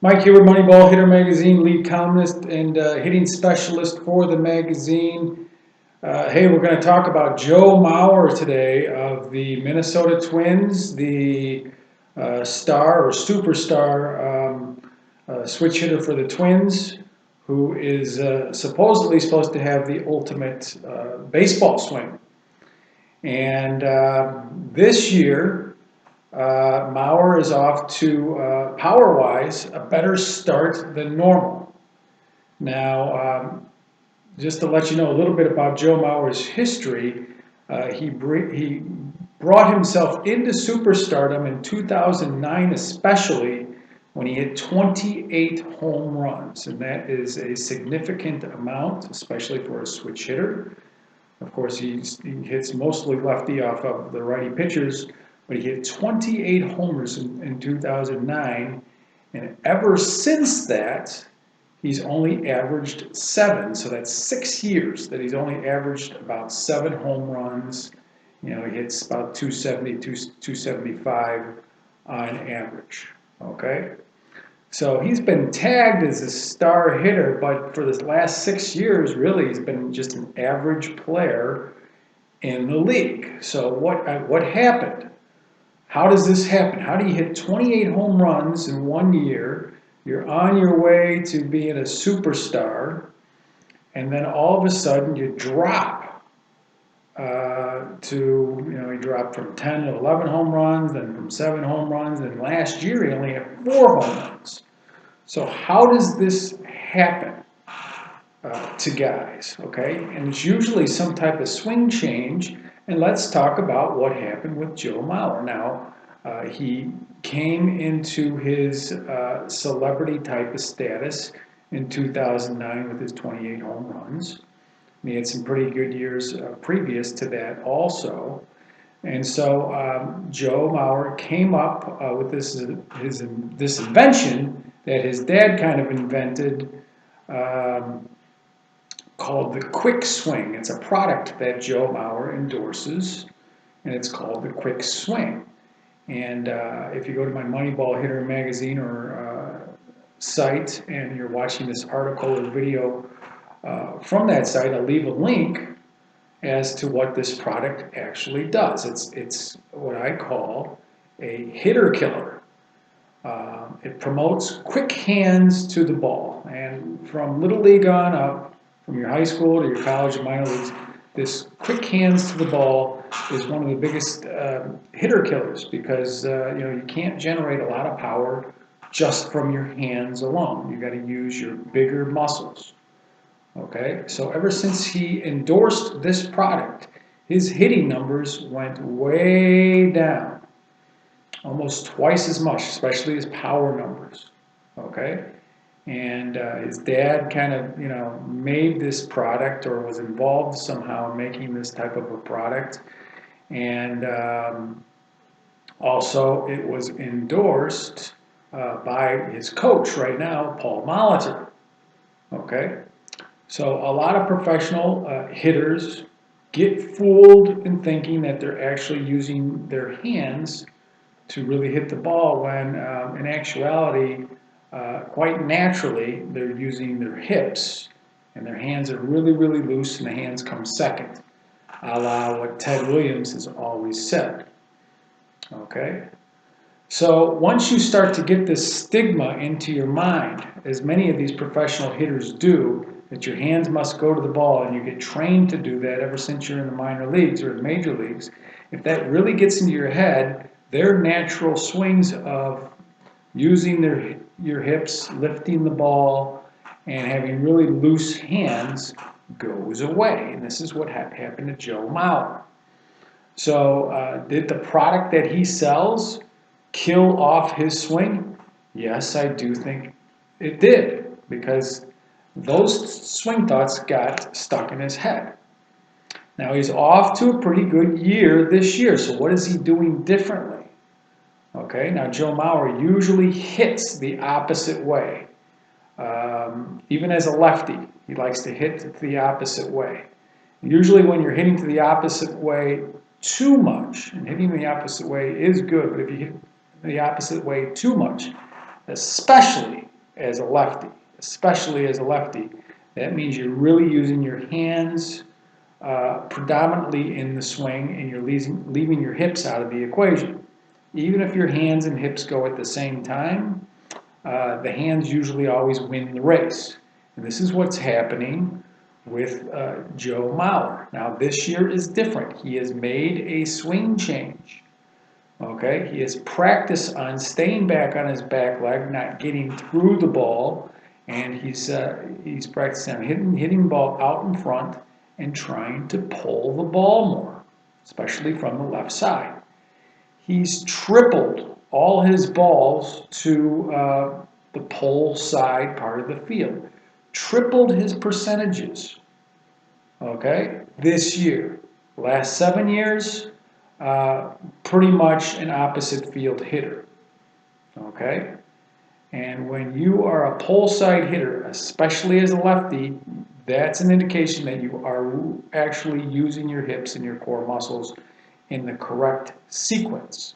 Mike here with Moneyball Hitter Magazine, lead columnist and hitting specialist for the magazine. Hey, we're going to talk about Joe Mauer today of the Minnesota Twins, the star or superstar switch hitter for the Twins, who is supposedly supposed to have the ultimate baseball swing. And this year, Mauer is off to, power-wise, a better start than normal. Now, just to let you know a little bit about Joe Mauer's history, he brought himself into superstardom in 2009 especially, when he hit 28 home runs, and that is a significant amount, especially for a switch hitter. Of course, he hits mostly lefty off of the righty pitchers, but he hit 28 homers in 2009, and ever since that, he's only averaged 7. So that's 6 years that he's only averaged about 7 home runs. You know, he hits about 270, 275 on average. Okay? So he's been tagged as a star hitter, but for the last 6 years, really, he's been just an average player in the league. So what happened? How does this happen? How do you hit 28 home runs in 1 year? You're on your way to being a superstar, and then all of a sudden you drop you dropped from 10 to 11 home runs, then from 7 home runs, and last year he only had 4 home runs. So how does this happen to guys, okay? And it's usually some type of swing change, and let's talk about what happened with Joe Mauer. Now, he came into his celebrity type of status in 2009 with his 28 home runs. He had some pretty good years previous to that also. And so Joe Mauer came up with this invention that his dad kind of invented called the quick swing. It's a product that Joe Mauer endorses, and it's called the quick swing. And if you go to my Moneyball Hitter magazine or site and you're watching this article or video from that site, I'll leave a link as to what this product actually does. It's what I call a hitter killer. It promotes quick hands to the ball. And from Little League on up, from your high school to your college and minor leagues, this quick hands to the ball is one of the biggest hitter killers because you can't generate a lot of power just from your hands alone. You got to use your bigger muscles. Okay, so ever since he endorsed this product, his hitting numbers went way down, almost twice as much, especially his power numbers. Okay, and his dad kind of made this product or was involved somehow in making this type of a product, and also it was endorsed by his coach right now, Paul Molitor. Okay. So a lot of professional hitters get fooled in thinking that they're actually using their hands to really hit the ball when in actuality, quite naturally, they're using their hips and their hands are really, really loose and the hands come second, a la what Ted Williams has always said. Okay? So once you start to get this stigma into your mind, as many of these professional hitters do, that your hands must go to the ball, and you get trained to do that ever since you're in the minor leagues or the major leagues, if that really gets into your head, their natural swings of using your hips, lifting the ball, and having really loose hands goes away. And this is what happened to Joe Mauer. So did the product that he sells kill off his swing? Yes, I do think it did, because those swing thoughts got stuck in his head. Now he's off to a pretty good year this year, so what is he doing differently? Okay, now Joe Mauer usually hits the opposite way. Even as a lefty, he likes to hit the opposite way. Usually when you're hitting to the opposite way too much, and hitting the opposite way is good, but if you hit the opposite way too much, especially as a lefty, especially as a lefty. That means you're really using your hands predominantly in the swing, and you're leaving your hips out of the equation. Even if your hands and hips go at the same time, the hands usually always win the race. And this is what's happening with Joe Mauer. Now, this year is different. He has made a swing change. Okay, he has practiced on staying back on his back leg, not getting through the ball, and he's practicing on hitting the ball out in front and trying to pull the ball more, especially from the left side. He's tripled all his balls to the pull side part of the field. Tripled his percentages, okay, this year. Last 7 years, pretty much an opposite field hitter, okay? And when you are a pull side hitter, especially as a lefty, that's an indication that you are actually using your hips and your core muscles in the correct sequence,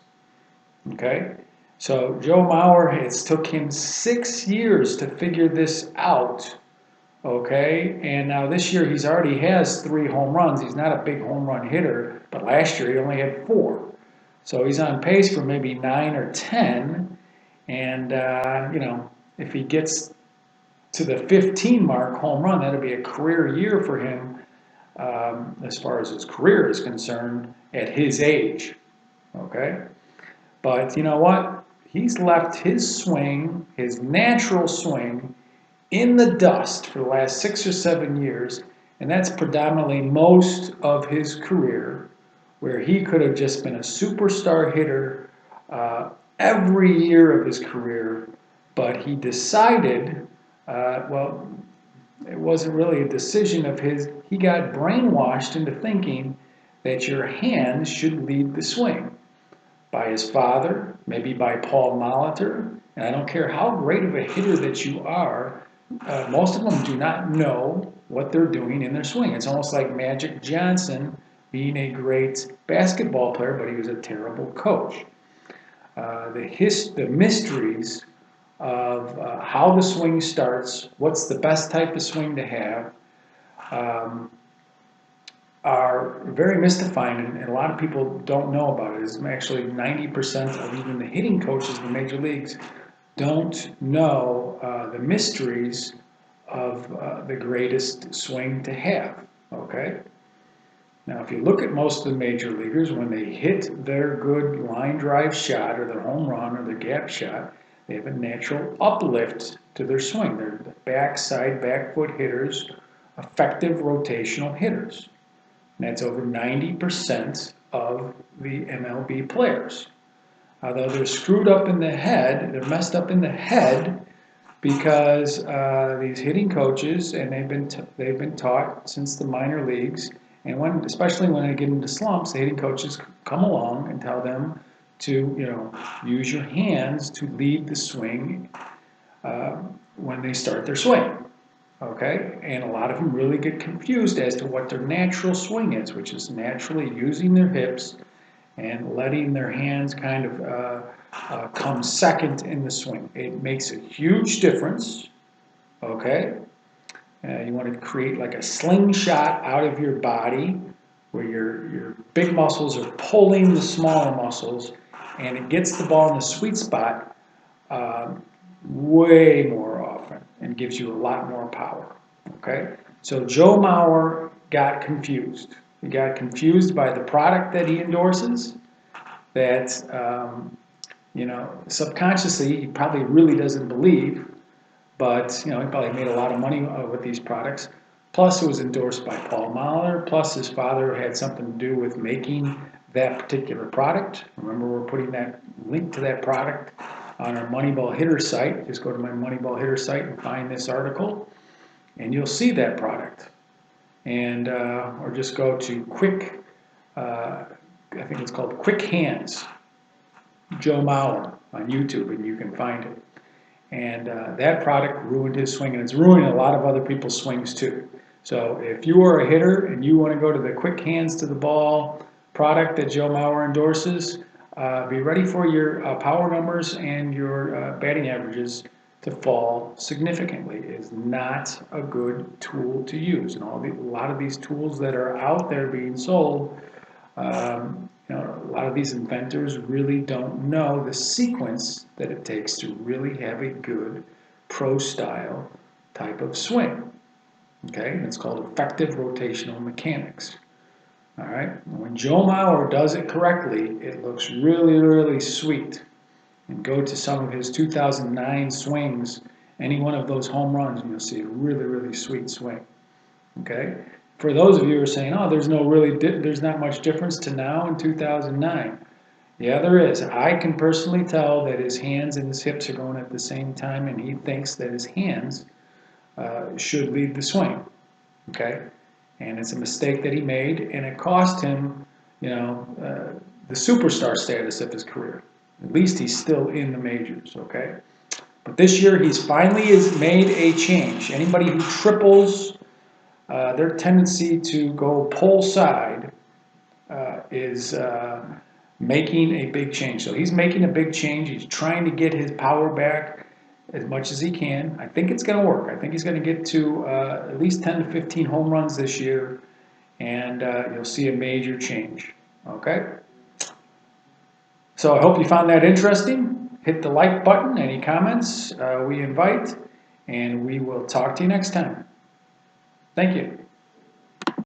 okay? So Joe Mauer, it's took him 6 years to figure this out, okay? And now this year he's already has 3 home runs. He's not a big home run hitter, but last year he only had 4. So he's on pace for maybe 9 or 10. And, you know, if he gets to the 15 mark home run, that'll be a career year for him as far as his career is concerned at his age, okay? But you know what? He's left his swing, his natural swing, in the dust for the last 6 or 7 years, and that's predominantly most of his career, where he could have just been a superstar hitter every year of his career, but he decided, well, it wasn't really a decision of his. He got brainwashed into thinking that your hands should lead the swing by his father, maybe by Paul Molitor, and I don't care how great of a hitter that you are, most of them do not know what they're doing in their swing. It's almost like Magic Johnson being a great basketball player, but he was a terrible coach. The mysteries of how the swing starts, what's the best type of swing to have, are very mystifying, and a lot of people don't know about it. It's actually 90% of even the hitting coaches in the major leagues don't know the mysteries of the greatest swing to have, okay? Now, if you look at most of the major leaguers, when they hit their good line drive shot or their home run or their gap shot, they have a natural uplift to their swing. They're the backside, back foot hitters, effective rotational hitters. And that's over 90% of the MLB players. Although they're screwed up in the head, they're messed up in the head because these hitting coaches, and they've been taught since the minor leagues, and especially when they get into slumps, the hitting coaches come along and tell them to, use your hands to lead the swing when they start their swing. Okay, and a lot of them really get confused as to what their natural swing is, which is naturally using their hips and letting their hands kind of come second in the swing. It makes a huge difference, okay? You want to create like a slingshot out of your body where your big muscles are pulling the smaller muscles, and it gets the ball in the sweet spot way more often and gives you a lot more power, okay? So Joe Mauer got confused. He got confused by the product that he endorses, that, subconsciously he probably really doesn't believe, but, he probably made a lot of money with these products. Plus it was endorsed by Paul Molitor, plus his father had something to do with making that particular product. Remember, we're putting that link to that product on our Moneyball Hitter site. Just go to my Moneyball Hitter site and find this article, and you'll see that product. And or just go to I think it's called Quick Hands, Joe Mauer on YouTube, and you can find it. And that product ruined his swing, and it's ruining a lot of other people's swings too. So if you are a hitter and you want to go to the Quick Hands to the Ball product that Joe Mauer endorses, be ready for your power numbers and your batting averages to fall significantly. It is not a good tool to use. And a lot of these tools that are out there being sold, a lot of these inventors really don't know the sequence that it takes to really have a good pro style type of swing. Okay, and it's called effective rotational mechanics. All right, when Joe Mauer does it correctly, it looks really, really sweet. And go to some of his 2009 swings, any one of those home runs, and you'll see a really, really sweet swing. Okay, for those of you who are saying, "Oh, there's not much difference to now and 2009." Yeah, there is. I can personally tell that his hands and his hips are going at the same time, and he thinks that his hands should lead the swing. Okay, and it's a mistake that he made, and it cost him, the superstar status of his career. At least he's still in the majors. Okay, but this year he's finally made a change. Anybody who triples their tendency to go pole side is making a big change. So he's making a big change. He's trying to get his power back as much as he can. I think it's going to work. I think he's going to get to at least 10 to 15 home runs this year, and you'll see a major change. Okay? So I hope you found that interesting. Hit the like button. Any comments we invite, and we will talk to you next time. Thank you.